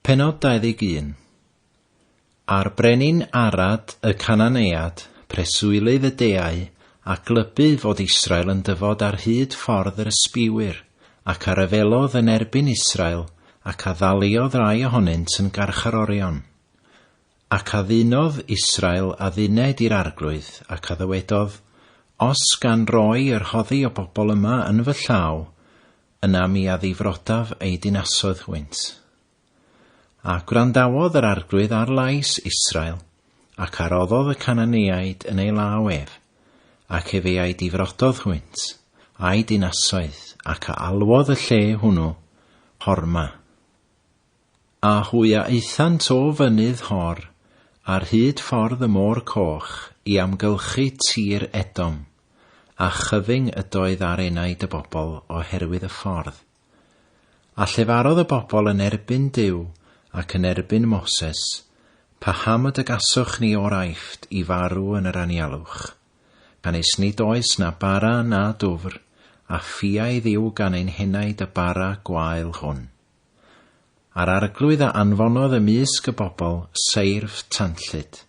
Pennod 21. Ar brenin Arad y Cananead, preswylydd y deau, a glybu fod Israel yn dyfod ar hyd ffordd yr ysbiwyr, ac ar yfelodd yn erbyn Israel, ac a ddaliodd rai ohonynt yn garcharorion. Ac a ddunodd Israel a dduned i'r arglwydd, ac a ddywedodd, os gan roi yr hoddi o bobl yma yn fy llaw, yna mi a ddifrodaf ei dinasodd hwynt. A gwrandawodd yr arglwydd ar lais Israel, ac aroddodd y Cananeaid yn ei law ef, ac efe ei difrododd hwynt, a'i dinasoedd, ac a alwodd y lle hwnnw, Horma. A hwya eithant o fynydd Hor, ar hyd ffordd y Môr Coch, i amgylchu tir Edom, a chyfing ydoedd ar enaid y bobl oherwydd y ffordd. A llefarodd y bobl yn erbyn Duw, ac yn erbyn Moses, paham y gaswch ni o'r Aifft i farw yn yr anialwch, gan eis nid oes na bara na dwfr, a ffiau ddiw gan ein henaid y bara gwael hwn. A'r arglwydd a anfonodd ymysg y bobl seirf tanllyd,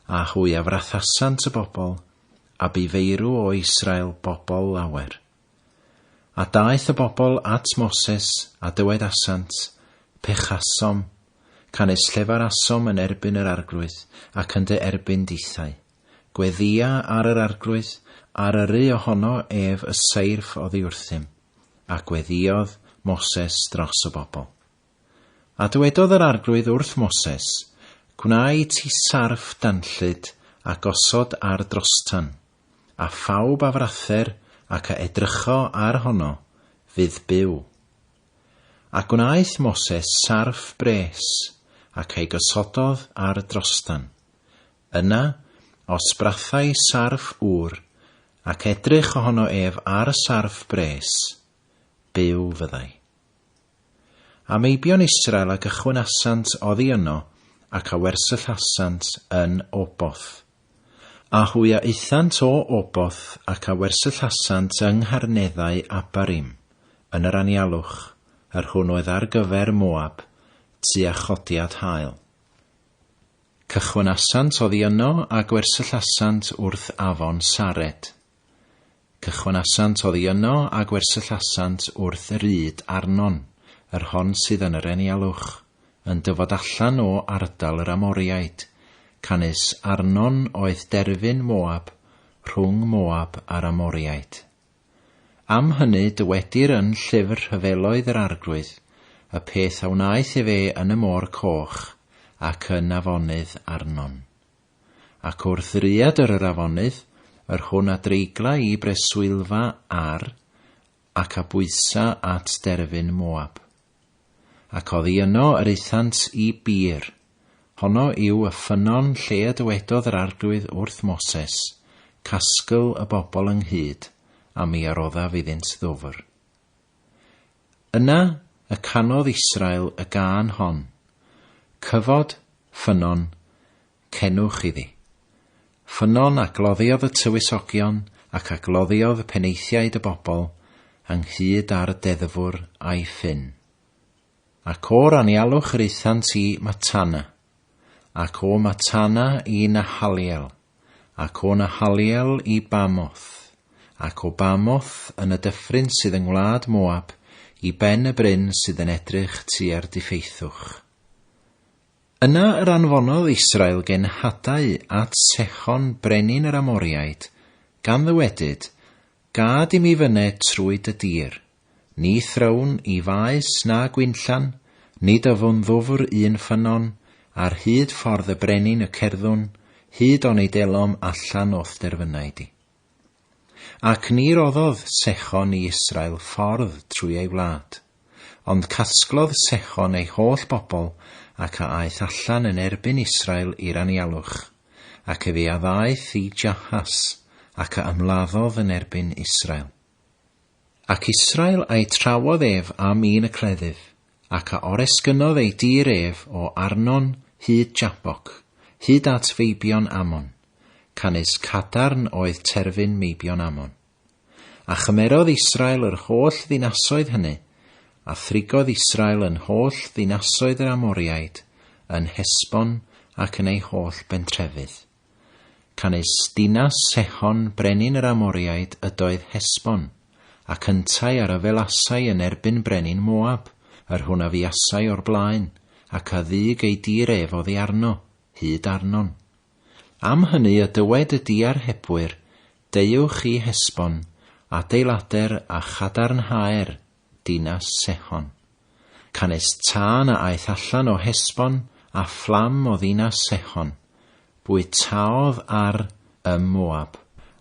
a hwy a frathasant y bobl, a bufeirw o Israel bobl lawer. A daeth y bobl at Moses a dywedasant, pechasom, can eis llefarasom yn erbyn yr arglwydd, ac yn dy erbyn dithau. Gweddia ar yr arglwydd, ar yru ohono ef y seirff oddi wrthym, a gweddiodd Moses dros y bobl. A dywedodd yr arglwydd wrth Moses, gwnaed ti sarff danllyd a gosod ar drostan, a phawb a frather ac a edrycho ar honno, fydd byw. A gwnaeth Moses sarff bres, ac ei gosododd ar drostan. Yna, os brathau sarff wr, ac edrych ohono ef ar y sarff bres, byw fyddai. A meibion Israel a gychwynasant oddi yno, ac a wersyllhasant yn Oboth. A hwya eithant o Oboth ac a wersyllhasant yng Ngharneddau Abarim, yn yr anialwch, yr hwn oedd ar gyfer Moab, tua chodiad hael. Cychwynasant oddi yno a gwersyllhasant wrth afon Sared. Cychwynasant oddi yno a gwersyllhasant wrth ryd Arnon, yr hon sydd yn yr anialwch, yn dyfod allan o ardal yr Amoriaid, canis Arnon oedd derfyn Moab, rhwng Moab a'r Amoriaid. Am hynny dywedir yn llyfr Rhyfeloedd yr Arglwydd, y peth a wnaeth efe yn y Môr Coch, ac yn afonydd Arnon. Ac wrth riad yr afonydd, yr hwn a dreigla i breswylfa ar, ac a bwysa at derfyn Moab. Ac oddi yno yr eithant i Bir, honno yw y ffynon lle y dywedodd yr arglwydd wrth Moses, casgl y bobl ynghyd, a mi aroddaf iddynt ddofr. Yna y canodd Israel y gân hon, cyfod, ffynon, cenwch iddi. Ffynon a gloddiodd y tywysogion ac a gloddiodd y peneithiaid y bobl ynghyd ar deddfwr a'i ffyn. Ac o'r anialwch yr eithant i Matana, ac o Matana i Nahaliel, ac o Nahaliel i Bamoth, ac o Bamoth yn y dyffryn sydd yng ngwlad Moab, i ben y bryn sydd yn edrych tua'r diffeithwch. Yna yr anfonodd Israel gen hadau at Sechon brenin yr Amoriaid, gan ddywedyd, gad i mi fyned trwy dy dir, ni thrown i faes na gwynllan, ni dyfwn ddwfr un ffynon, ar hyd ffordd y brenin y cerddwn, hyd o'n ei delom allan o'th derfynaid i. Ac ni roddodd Sechon i Israel ffordd trwy ei wlad, ond casglodd Sechon ei holl bobl ac a aeth allan yn erbyn Israel i'r anialwch, ac efe a ddaeth i Jahas ac a ymladdodd yn erbyn Israel. Ac Israel a'i trawodd ef am un y cleddyf, ac a oresgynnodd ei dir ef o Arnon hyd Jabok, hyd at feibion Amon, canis cadarn oedd terfyn meibion Amon. A chymerodd Israel yr holl ddinasoedd hynny, a thrigodd Israel yn holl ddinasoedd yr Amoriaid, yn Hesbon ac yn ei holl bentrefydd. Canes dinas Sehon brenin yr Amoriaid ydoedd Hesbon, a cyntai ar y felasau yn erbyn brenin Moab, yr hwnafiasau o'r blaen, ac a ddig ei dir ef oddi arno, hyd Arnon. Am hynny y dywed y diarhebwyr, deuwch i Hesbon, adeilader a chadarnhaer, dinas Sehon. Canes tân a aeth allan o Hesbon a fflam o ddinas Sehon, bwytaodd ar y Moab,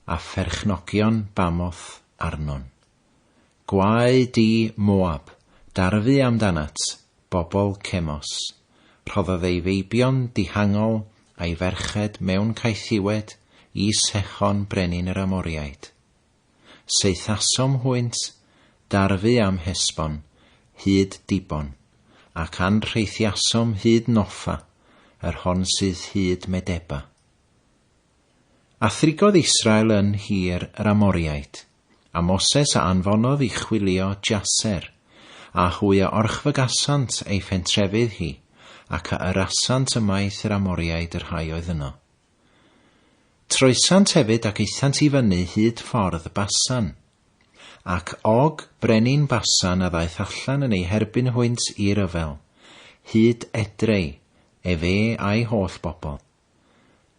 a pherchnogion Bamoth Arnon. Gwae di Moab, darfu amdanat, bobl Cemos. Rhoddodd ei feibion dihangol a'i ferched mewn caethiwed i Sehon brenin yr Amoriaid. Seithasom hwynt, darfu am Hesbon, hyd Dibon, ac anrheithiasom hyd Noffa, yr hon sydd hyd Medeba. A thrigodd Israel yn hir yr Amoriaid, a Moses a anfonodd i chwilio Jaser, a hwy a orchfygasant ei phentrefydd hi, ac a yrasant y maith yr Amoriaid yr rhai oedd yno. Troesant hefyd ac eithant i fyny hyd ffordd Basan, ac Og brenin Basan a ddaeth allan yn ei herbyn hwynt i ryfel, hyd Edrei, efe a'i holl bobl.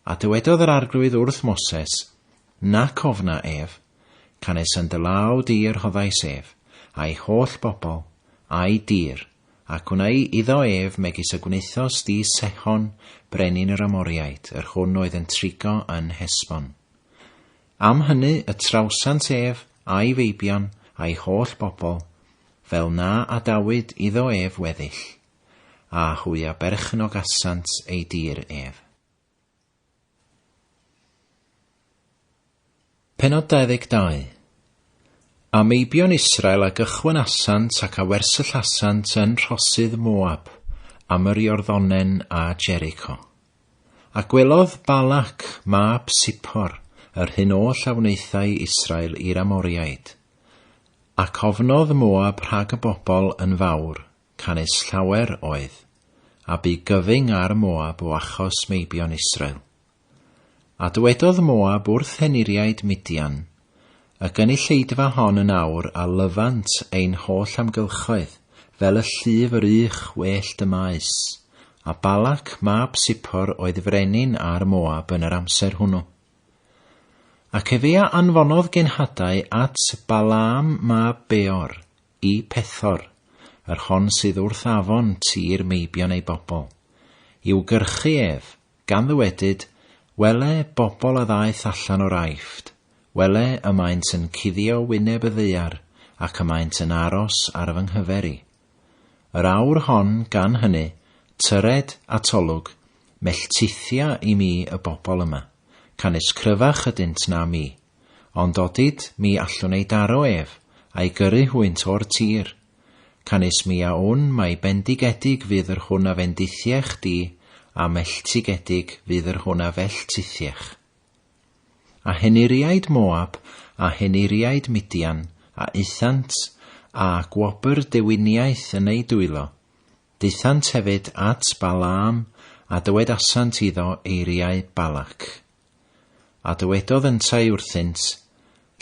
A dywedodd yr arglwydd wrth Moses, nac ofna ef, canes yn dylaw dir hoddais ef, a'i holl bobl, a'i dir, ac wna'i iddo ef megis y gwneithos di Sehon brenin yr Amoriaid, yr hwn oedd yn trigo yn Hesbon. Am hynny y trawsant ef a'i feibion a'i holl bobl, fel na adawyd iddo ef weddill, a hwy a berchnogasant ei dir ef. Pennod 22. A meibion Israel a gychwynasant ac a wersyllasant yn rhosydd Moab, am yr Iorddonen a Jericho. A gwelodd Balak mab Sipor, yr hyn oll a wneithau Israel i'r Amoriaid. Ac ofnodd Moab rhag y bobl yn fawr, canes llawer oedd, a bu gyfyng ar Moab o achos meibion Israel. A dywedodd Moab wrth heniriaid Midian, y gynulleidfa hon yn awr a lyfant ein holl amgylchoedd, fel y llif yr uch wellt y maes, a Balak mab Sipor oedd frenin ar Moab yn yr amser hwnnw. Ac efea anfonodd genhadau at Balaam mab Beor, i Pethor, yr hon sydd wrth afon tir meibion ei bobl, i'w gyrchu ef, gan ddywedyd, wele bobl a ddaeth allan o'r Aifft, wele y maent yn cuddio wyneb y ddaear, ac y maent yn aros ar fy nghyferi. Yr awr hon gan hynny, tyred a tolwg, melltithia i mi y bobl yma, canes cryfach ydynt na mi, ond odyd mi allwn ei daro ef, a'i gyrru hwynt o'r tir, canes mi a wn mae bendigedig fydd yr hwn a fendithiech di, a melltigedig fydd yr hwn a felltithiech. A heniriaid Moab, a heniriaid Midian, a eithant, a gwobr dewiniaeth yn ei dwylo. Deithant hefyd at Balaam, a dywedasant iddo eiriau Balak. A dywedodd yntau wrthynt,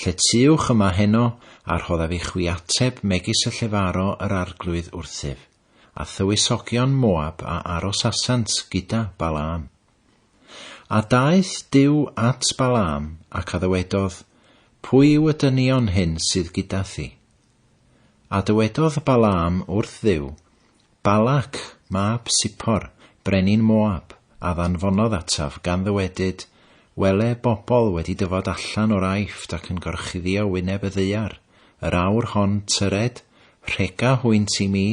lletiwch yma heno, a rhoddaf i chwi ateb megis y llefaro yr arglwydd wrthyf, a thywysogion Moab a aros asant gyda Balaam. A daeth Duw at Balaam ac a ddywedodd, pwy yw y dynion hyn sydd gyda thi? A dywedodd Balaam wrth Dduw, Balak mab Sipor, brenin Moab, a ddanfonodd ataf gan ddywedyd, wele bobl wedi dyfod allan o'r Aifft ac yn gorchuddio wyneb y ddaear, yr awr hon tyred, rhega hwynt i mi,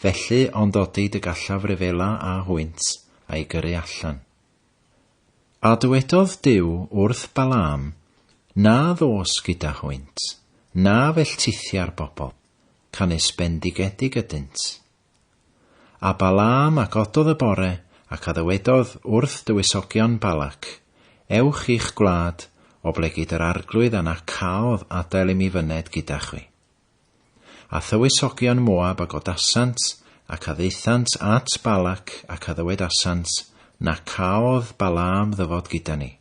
felly ond odyd y gallaf rifela a hwynt a'i gyrru allan. A dywedodd Duw wrth Balaam, na ddos gyda hwynt, na felltithia'r bobl, canes bendigedig ydynt. A Balaam agododd y bore ac a ddywedodd wrth dywysogion Balak, ewch i'ch gwlad o ble gyd yr arglwydd a caodd adael i mi fyned gyda chwi. a thywysogion Moab a godasant, ac a ddeithant at Balac ac a ddywedasant, na caodd Balaam ddyfod gyda ni.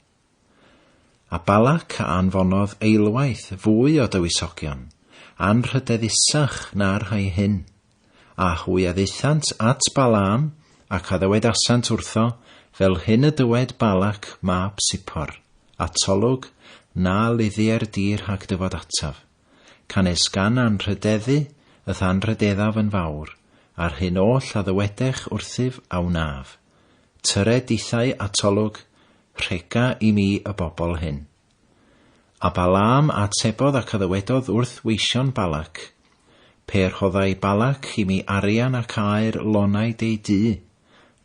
A Balac a anfonodd eilwaith fwy o dywysogion, anrhydeddusach na'r rhai hyn, a hwy a ddeithant at Balaam ac a ddywedasant wrtho fel hyn y dywed Balac mab Sipor, a tolwg na liddiau'r dir rhag dyfod ataf, canes gan anrhydeddu yth anrhydeddaf yn fawr, a'r hyn oll a ddywedech wrthyf a wnaf. Tyred dithau a tolwg, rhega i mi y bobl hyn. A Balaam a tebodd ac a ddywedodd wrth weision Balac, per hoddai Balac i mi arian ac air lonau dei dy,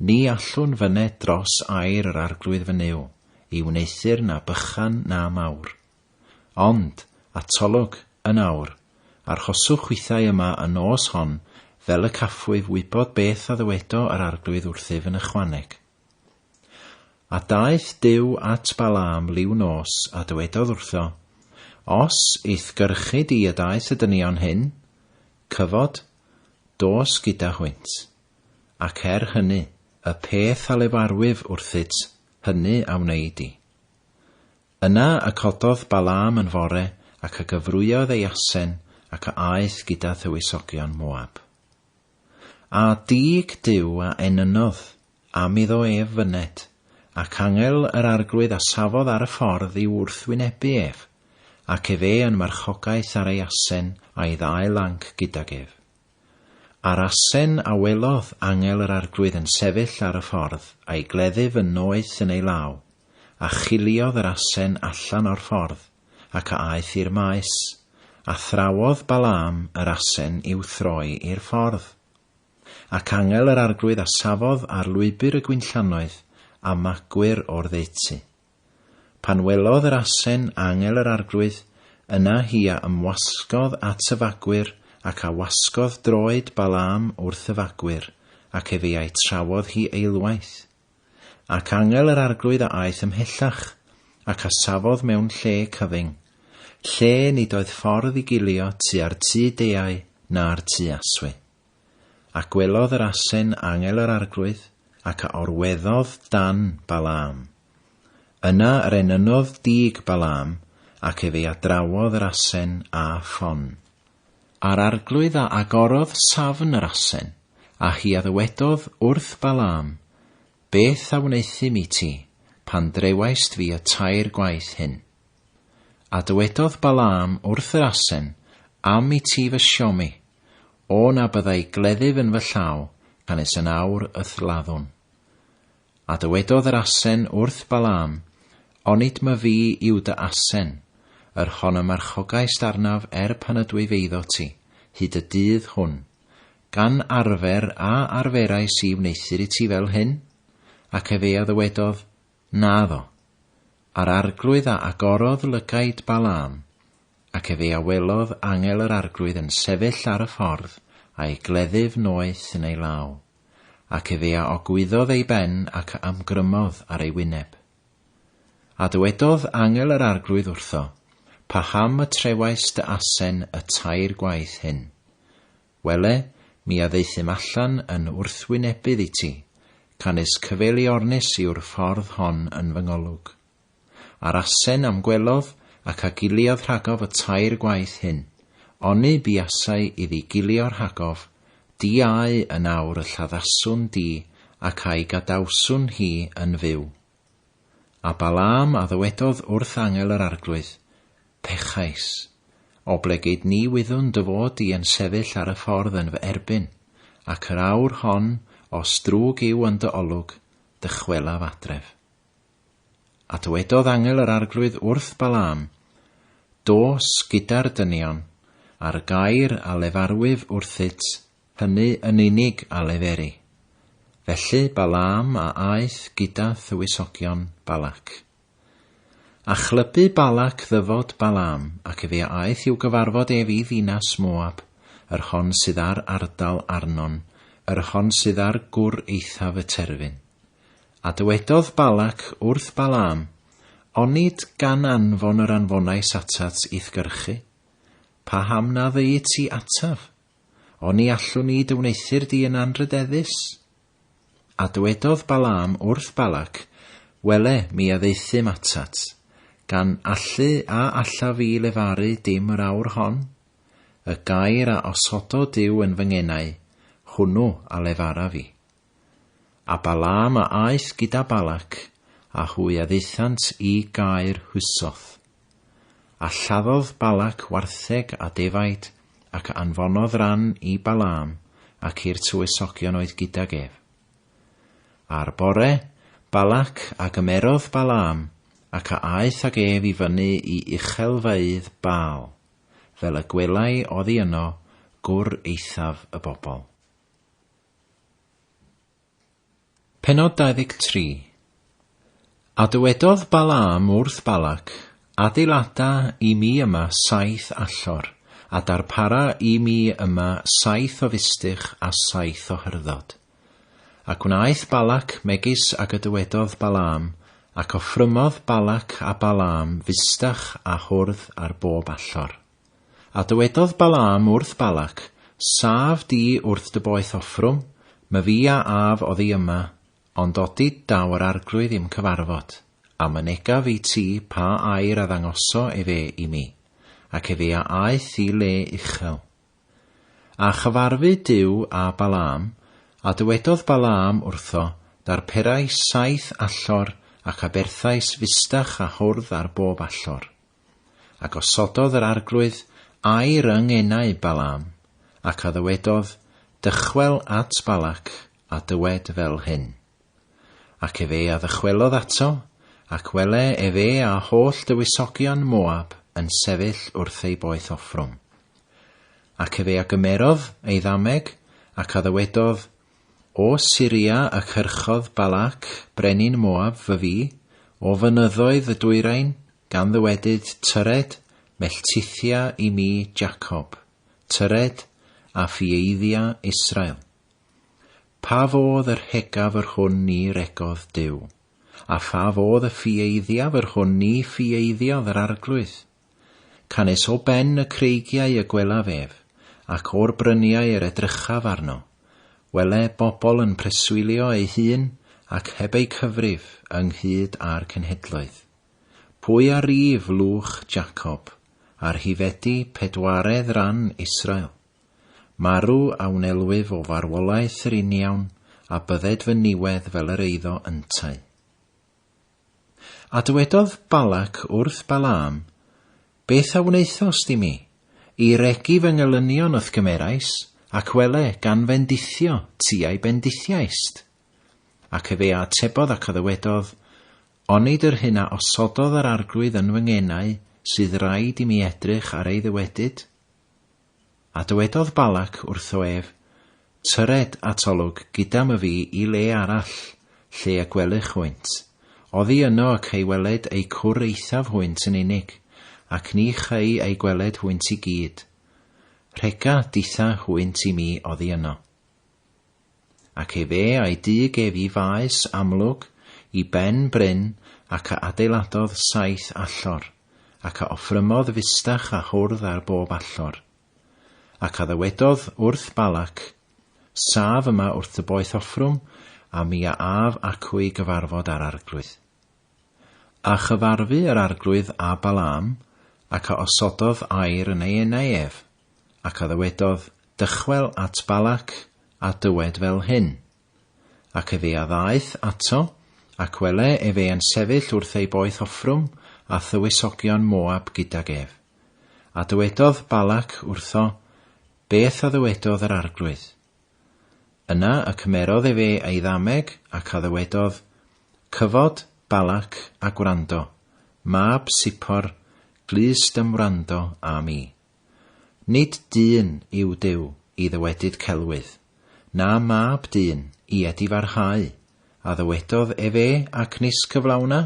ni allwn fyne dros air yr arglwydd fy new, i wneithir na bychan na mawr. Ond, a tolwg, yn awr, archoswch weithau yma yn nos hon, fel y caffwyf wybod beth a ddywedo yr arglwydd wrthyf yn ychwaneg. A daeth Duw at Balaam liw nos a dywedodd wrtho, os eith gyrchu di y daeth y dynion hyn, cyfod, dos gyda hwynt, ac hynny, y peth a lefarwyf wrthyt, hynny a wneud i. Yna y cododd Balaam yn fore ac a gyfrwyodd ei asen ac a aeth gyda thywysogion Moab. A dig Duw a enynodd am iddo ef fyned, ac angel yr arglwydd a safodd ar y ffordd i wrthwynebu ef, ac ef yn marchogaeth ar ei asen a'i ddau lanc gydag ef. Ar asen a welodd angel yr arglwydd yn sefyll ar y ffordd a'i gleddyf yn noeth yn ei law, a chiliodd yr asen allan o'r ffordd, ac a aeth i'r maes, a thrawodd Balaam yr asen i'w throi i'r ffordd. Ac angel yr arglwydd a safodd ar lwybr y gwynllanoedd a magwyr o'r ddeiti. Pan welodd yr asen angel yr arglwydd, yna hi a ymwasgodd at y fagwyr ac a wasgodd droed Balaam wrth y fagwyr, ac efi a'i trawodd hi eilwaith. Ac angel yr arglwydd a aeth ymhellach, ac a safodd mewn lle cyfyng, lle nid oedd ffordd i gilio tua'r tŷ deau na'r tŷ aswy. Ac welodd yr asen angel yr arglwydd, ac a orweddodd dan Balaam. Yna yr enynodd dig Balaam, ac efi a drawodd yr asen a ffon. A'r arglwydd a agorodd safn yr asen, a hi a ddywedodd wrth Balaam, beth a wneithim i ti, pan drewaist fi y tair gwaith hyn. A dywedodd Balaam wrth yr asen, am i ti fy siomi, o na byddai gleddyf yn fy llaw, canes yn awr ythladdwn. A dywedodd yr asen wrth Balaam, onid my fi yw dy asen, yr hon y marchogaist arnaf pan ydw i feiddo ti, hyd y dydd hwn, gan arfer a arferau si wneithir i ti fel hyn, ac efe a ddywedodd, naddo. Ar arglwydd a agorodd lygaid Balaam, ac efe a welodd angel yr arglwydd yn sefyll ar y ffordd, a'i gleddyf noeth yn ei law, ac efe a ogwyddodd ei ben ac amgrymodd ar ei wyneb. A dywedodd angel yr arglwydd wrtho, paham y trewais dy asen y tair gwaith hyn. Wele, mi a ddeithim allan yn wrthwynebydd i ti, canes cyfeiliornis yw'r ffordd hon yn fy ngolwg. Ar asen am gwelodd ac a giliodd rhagof y tair gwaith hyn, oni buasau iddi gilio'r rhagof, di au yn awr y lladdaswn di ac a'i gadawswn hi yn fyw. A Balaam a ddywedodd wrth angel yr arglwydd, pechais, oblegid ni wyddwn dy fod i yn sefyll ar y ffordd yn fy erbyn, ac yr awr hon, os drwg yw yn dy olwg, dychwelaf adref. A dywedodd angel yr arglwydd wrth Balaam, dos gyda'r dynion, ar gair a lefarwyf wrthyt, hynny yn unig a leferi. Felly Balaam a aeth gyda thywysogion Balac. A chlybu Balac ddyfod Balaam, ac efe aeth i'w gyfarfod ef i ddinas Moab, yr hon sydd ar ardal Arnon, yr hon sydd ar gwr eithaf y terfyn. A dywedodd Balac wrth Balaam, onid gan anfon yr anfonau satat i'th gyrchu? Pa ham na ddei ti ataf? Oni allwn ni dy wneithir di yn anrydeddus? A dywedodd Balaam wrth Balac, wele mi addeithym atat, gan allu a alla fi lefaru dim yr awr hon, y gair a osodo Dyw yn fy ngenau, hwnnw a lefara fi. A Balaam a aeth gyda Balac, a hwy addeithant i gair hwysoth. A lladdodd Balac wartheg a defaid, ac anfonodd ran i Balaam, ac i'r tywysogion oedd gydag ef. A'r bore, Balac a gymerodd Balaam, ac a aeth ag ef i fyny i uchelfeydd Baal, fel y gwelai oddi yno gwr eithaf y bobl. Pennod 23. A dywedodd Balaam wrth Balac, adeilada i mi yma 7 allor, a darpara i mi yma 7 o fistych a 7 o hyrdod. Ac wnaeth Balac megis ag y dywedodd Balaam, ac offrymodd Balac a Balaam fistach a hwrdd ar bob allor. A dywedodd Balaam wrth Balac, saf di wrth dy boeth offrwm, my fi a af oddi yma, ond odi daw yr arglwydd i'm cyfarfod, a mynega fi ti pa air a ddangoso fe i mi, ac fe a aeth i le uchel. A chyfarfu Dyw a Balaam, a dywedodd Balaam wrtho, darperau 7 allor ac aberthais fistach a hwrdd ar bob allor. Ac osododd yr arglwydd air yng ngenau Balaam, ac a ddywedodd, dychwel at Balac a dywed fel hyn. Ac fe a ddychwelodd ato, ac wele fe a holl dywysogion Moab yn sefyll wrth ei boeth offrwm. Ac fe a gymerodd ei ddameg, ac a ddywedodd, o Syria y cyrchodd Balac, brenin Moab fy fi, o fynyddoedd y dwyrain, gan ddywedyd tyred, melltithia i mi Jacob, tyred a ffieiddia Israel. Pa fodd yr hegaf yr hwn ni regodd Dyw, a pha fodd y ffieiddiaf yr hwn ni ffieiddioedd yr arglwydd. Canes o ben y creigiau y gwelaf ef, ac o'r bryniau yr edrychaf arno, wele bobl yn preswylio ei hun ac heb ei cyfrif ynghyd â'r cenhedloedd. Pwy a rif lwch Jacob, a'r hifedi 4 ran Israel. Marw a wnelwyf o farwolaeth yr uniawn, a bydded fy niwedd fel yr eiddo yntau. A dywedodd Balac wrth Balaam, beth a wneithos di mi, i regi fy ngelynion wrth gymerais, ac wele gan fendithio tiau bendithiaist. Ac fe a tebodd ac a ddywedodd, onid yr hynna osododd yr arglwydd yn fy ngenau, sydd rhaid i mi edrych ar ei ddywedyd? A dywedodd Balac wrtho ef, tyred atolwg gyda my fi i le arall, lle y gwelych hwynt. Oddi yno ac ei weled ei cwr eithaf hwynt yn unig, ac ni chei ei gweled hwynt i gyd. Rhega ditha hwynt i mi oddi yno. Ac fe a'i dig ef i faes amlwg, i ben bryn, ac a adeiladodd 7 allor, ac a offrymodd fistach a hwrdd ar bob allor. Ac a ddywedodd wrth Balac, saf yma wrth y boeth offrwm, a mi a af acw i gyfarfod ar arglwydd. A chyfarfu yr arglwydd a Balaam, ac a osododd air yn ei enau ef, ac a ddywedodd, dychwel at Balac a dywed fel hyn. Ac fe a ddaeth ato, ac wele fe yn sefyll wrth ei boeth offrwm, a thywysogion Moab gydag ef. A dywedodd Balac wrtho, beth a ddywedodd yr arglwydd. Yna y cymerodd fe ei ddameg ac a ddywedodd, cyfod Balac a gwrando, mab Sipor, glust ymwrando a mi. Nid dyn yw Dyw i ddywedyd celwydd, na mab dyn i edifarhau, a ddywedodd fe ac nis cyflawna,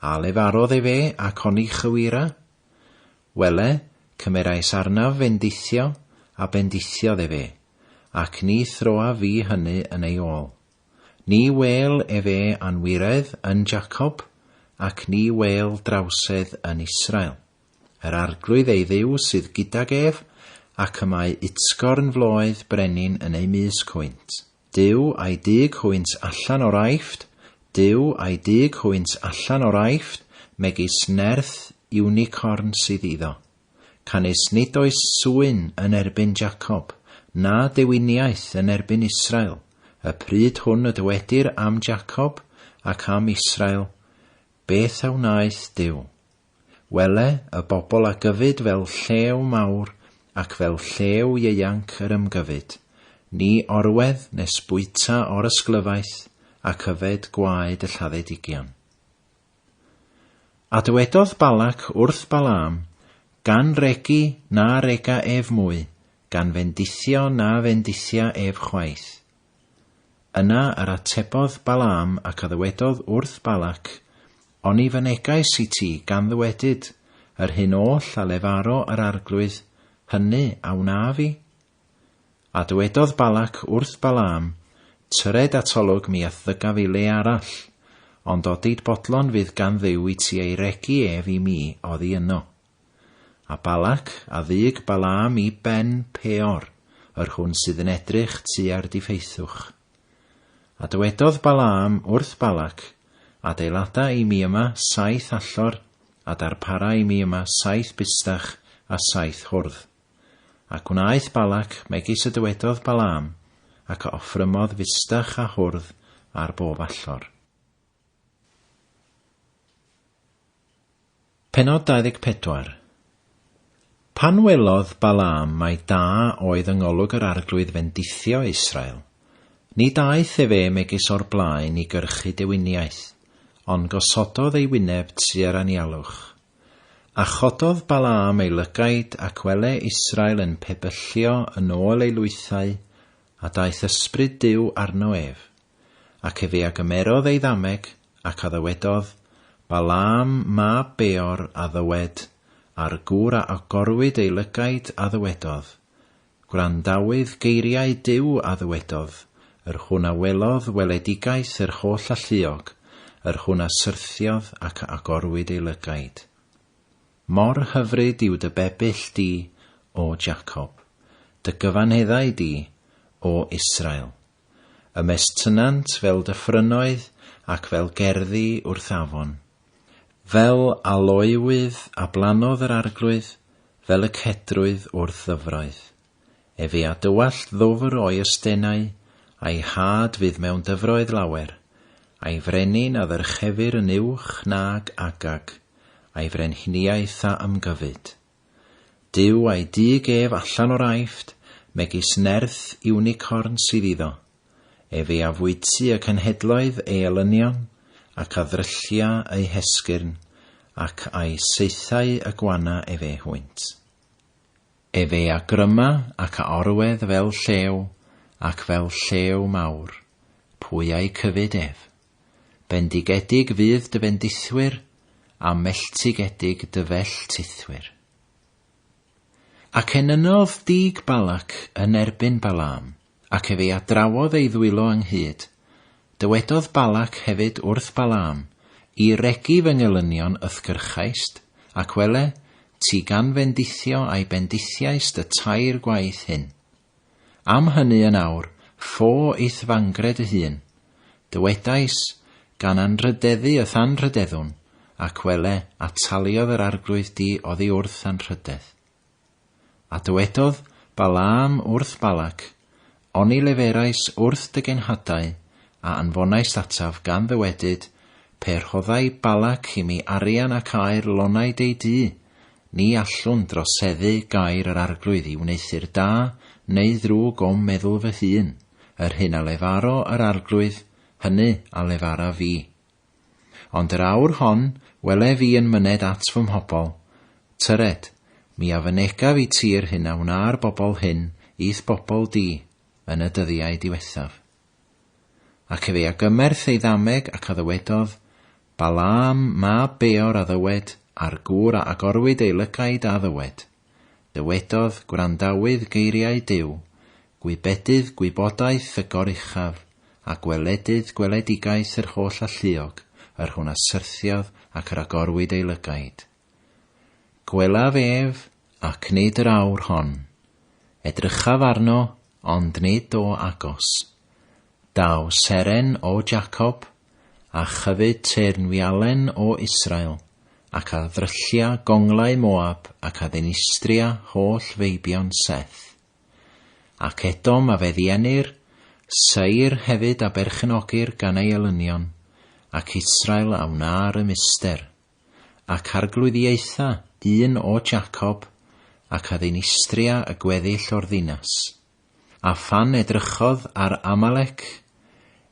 a lefarodd fe ac oni chywira. Wele, cymerais arnaf fendithio, a bendithiodd fe, ac ni throa fi hynny yn ei ôl. Ni wel fe anwiredd yn Jacob, ac ni wel drawsedd yn Israel. Yr arglwydd ei ddiw sydd gydag ef, ac y mae utsgorn floedd brenin yn ei mysgwynt. Dyw a'i 10 hwynt allan o'r aifft, Dyw a'i 10 hwynt allan o'r aifft, megis nerth unicorn sydd iddo. Canis nid oes swyn yn erbyn Jacob, na dewiniaeth yn erbyn Israel. Y pryd hwn y dywedir am Jacob ac am Israel, beth a wnaeth Dyw. Wele y bobl a gyfyd fel llew mawr ac fel llew ieuanc yr ymgyfyd, ni orwedd nes bwyta o'r ysglyfaeth ac yfed gwaed y lladdedigion. A dywedodd Balak wrth Balaam, gan regi na rega ef mwy, gan fendithio na fendithia ef chwaith. Yna yr atebodd Balaam ac a ddywedodd wrth Balak, oni fy negais i ti gan ddywedyd, yr hyn oll a lefaro yr arglwydd, hynny a wna fi. A dywedodd Balak wrth Balaam, tyred atolwg mi athdyga fi le arall, ond odid bodlon fydd gan Dduw i ti ei regi ef i mi oddi yno. A Balak a ddig Balaam i ben Peor, yr hwn sydd yn edrych tua'r diffeithwch. A dywedodd Balaam wrth Balak, adeilada i mi yma 7 allor, a darpara i mi yma 7 bystach a 7 hwrdd. Ac wnaeth Balak megis y dywedodd Balaam, ac offrymodd fystach a hwrdd ar bob allor. Pennod 24. Pan welodd Balaam mai da oedd yng ngolwg yr arglwydd fendithio Israel, ni daeth e fe megis o'r blaen i gyrchu dewiniaeth, ond gosododd ei wyneb tua'r anialwch. A chododd Balaam ei lygaid ac wele Israel yn pebyllio yn ôl ei lwythau, a daeth ysbryd Duw arno ef, ac efe a gymerodd ei ddameg, ac a ddywedodd, Balaam mab Beor a ddywed, ar gŵr a agorwyd ei lygaid a ddywedodd, gwrandawydd geiriau Duw a ddywedodd, yr hwn a welodd weledigaeth yr holl alluog, yr hwn a syrthiodd ac agorwyd ei lygaid. Mor hyfryd yw dy bebyll di, o Jacob, dy gyfanheddau di, o Israel. Ymestynant fel dy ffrynoedd ac fel gerddi wrth afon. Fel aloewydd a blanodd yr arglwydd, fel y cedrwydd wrth ddyfroedd. Efe a dywallt ddofr o'i ystennau, a'i had fydd mewn dyfroedd lawer, a'i frenin a ddyrchefur yn uwch nag agag, a'i frenhiniaeth a ymgyfyd. Dyw a'i dig ef allan o'r aifft, megis nerth unicorn sydd iddo. Efe a fwyty y cenhedloedd ei elynion, ac a ddryllia ei hesgyrn, ac a'i seithau y gwana efe hwynt. Efe a gryma ac a orwedd fel llew, ac fel llew mawr, pwy a'i cyfyd ef. Bendigedig fydd dy bendithwyr, a melltigedig dy fell tithwyr. Ac enynodd dig Balak yn erbyn Balaam, ac efe a drawodd ei ddwylo ynghyd, dywedodd Balak hefyd wrth Balaam, i regi fy ngelynion ythgyrchaist, ac wele, ti gan fendithio a'i bendithiais dy tair gwaith hyn. Am hynny yn awr, ffo eith fangred y hun, dywedais, gan anrhydeddu y thanrhydeddwn, ac wele a taliodd yr arglwydd di oddi wrth anrhydedd. A dywedodd Balaam wrth Balak, oni leferais wrth dy genhadau, a anfonais ataf gan ddywedyd, per hoddai Balak i mi arian ac air lonaid ei di, ni allwn droseddu gair yr arglwydd i wneithir da, neu ddrwg o meddwl fy hun, yr hyn a lefaro yr arglwydd, hynny a lefara fi. Ond yr awr hon, wele fi yn myned at fy mhobol, tyred, mi a fynega fi tir hyn a wna'r bobl hyn, i'th bobl di, yn y dyddiau diwethaf. Ac efe a gymerth ei ddameg ac a ddywedodd, Balaam mab Beor a ddywed, ar gŵr a agorwyd ei lygaid a ddywed. Dywedodd gwrandawydd geiriau Duw, gwybedydd gwybodaeth y goruchaf, a gweledydd gweledigaeth yr holl alluog, yr hwn a syrthiodd ac yr agorwyd ei lygaid. Gwelaf ef, ac nid yr awr hon, Edrychaf arno, ond nid o agos. Daw seren o Jacob, a chyfyd teyrnwialen o Israel, ac a ddryllia gonglau Moab, ac a ddinistria holl feibion Seth. Ac Edom a feddienir, Seir hefyd a berchenogir gan ei elynion, ac Israel a wna'r y mister, ac arglwyddiaetha un o Jacob, ac a ddinistria y gweddill o'r ddinas. A phan edrychodd ar Amalec,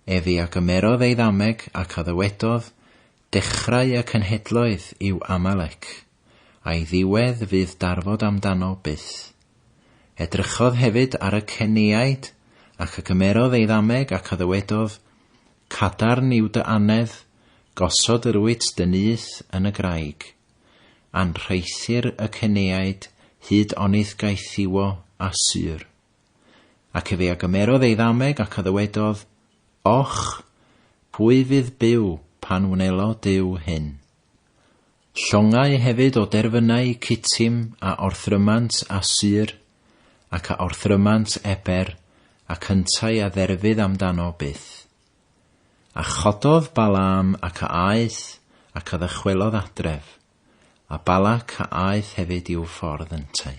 efi a gymerodd ei ddameg ac a ddywedodd, dechrau y cenhedloedd yw Amalec, a'i ddiwedd fydd darfod amdano byth. Edrychodd hefyd ar y Ceneaid, ac a gymerodd ei ddameg ac a ddywedodd, cadarn yw dy anedd, gosod yr wyt dy nyth yn y graig. Anrheithir y Ceneaid, hyd onydd gaethiwo a Sur. Ac efi a gymerodd ei ddameg ac a ddywedodd, och, pwy fydd byw pan wnelo Duw hyn? Llongau hefyd o derfynau Kittim a orthrymant a Sur, ac a orthrymant Eber, a cyntau a dderfydd amdano byth. A chododd Balaam ac a aeth, ac a ddychwelodd adref, a Balac a aeth hefyd i'w ffordd yntau.